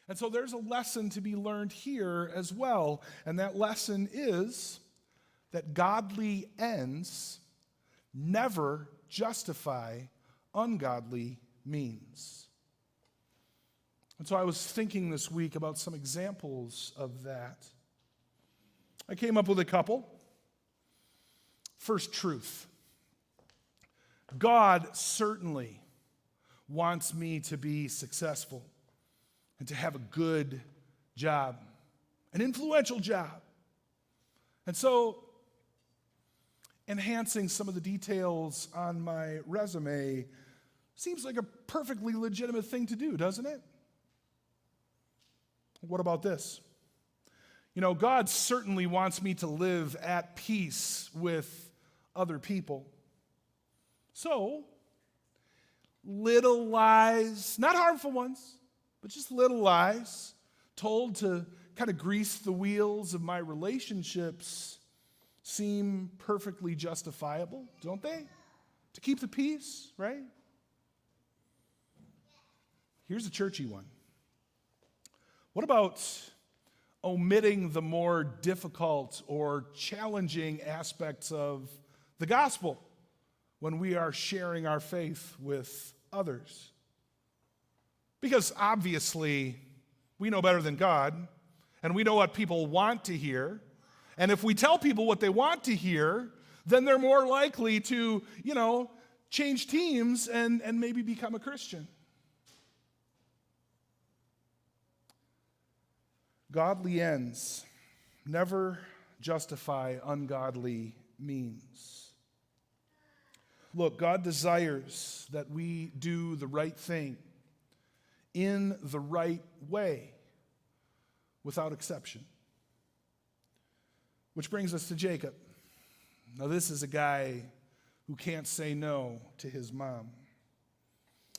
And so there's a lesson to be learned here as well. And that lesson is that godly ends never justify ungodly means. And so I was thinking this week about some examples of that. I came up with a couple. First, truth. God certainly wants me to be successful and to have a good job, an influential job. And so, enhancing some of the details on my resume seems like a perfectly legitimate thing to do, doesn't it? What about this? God certainly wants me to live at peace with other people. So, little lies, not harmful ones, but just little lies, told to kind of grease the wheels of my relationships, seem perfectly justifiable, don't they? To keep the peace, right? Here's a churchy one. What about omitting the more difficult or challenging aspects of the gospel when we are sharing our faith with others? Because obviously, we know better than God, and we know what people want to hear. And if we tell people what they want to hear, then they're more likely to, change teams and maybe become a Christian. Godly ends never justify ungodly means. Look, God desires that we do the right thing in the right way, without exception. Which brings us to Jacob. Now, this is a guy who can't say no to his mom.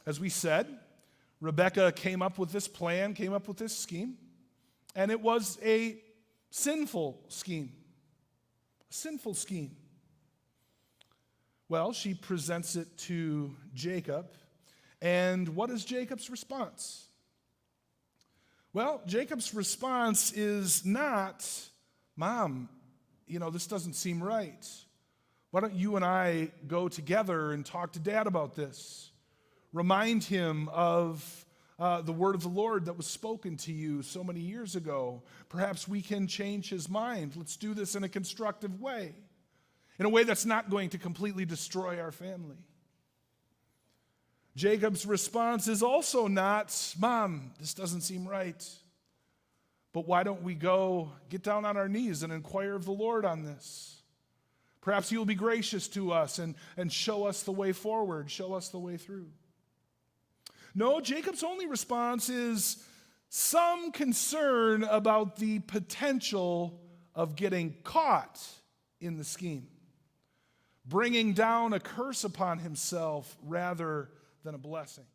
As we said, Rebekah came up with this plan, came up with this scheme, and it was a sinful scheme. A sinful scheme. Well, she presents it to Jacob, and what is Jacob's response? Well, Jacob's response is not, Mom, this doesn't seem right. Why don't you and I go together and talk to Dad about this? Remind him of the word of the Lord that was spoken to you so many years ago. Perhaps we can change his mind. Let's do this in a constructive way, in a way that's not going to completely destroy our family. Jacob's response is also not, Mom, this doesn't seem right. But why don't we go get down on our knees and inquire of the Lord on this? Perhaps he will be gracious to us and show us the way forward, show us the way through. No, Jacob's only response is some concern about the potential of getting caught in the scheme, bringing down a curse upon himself rather than a blessing.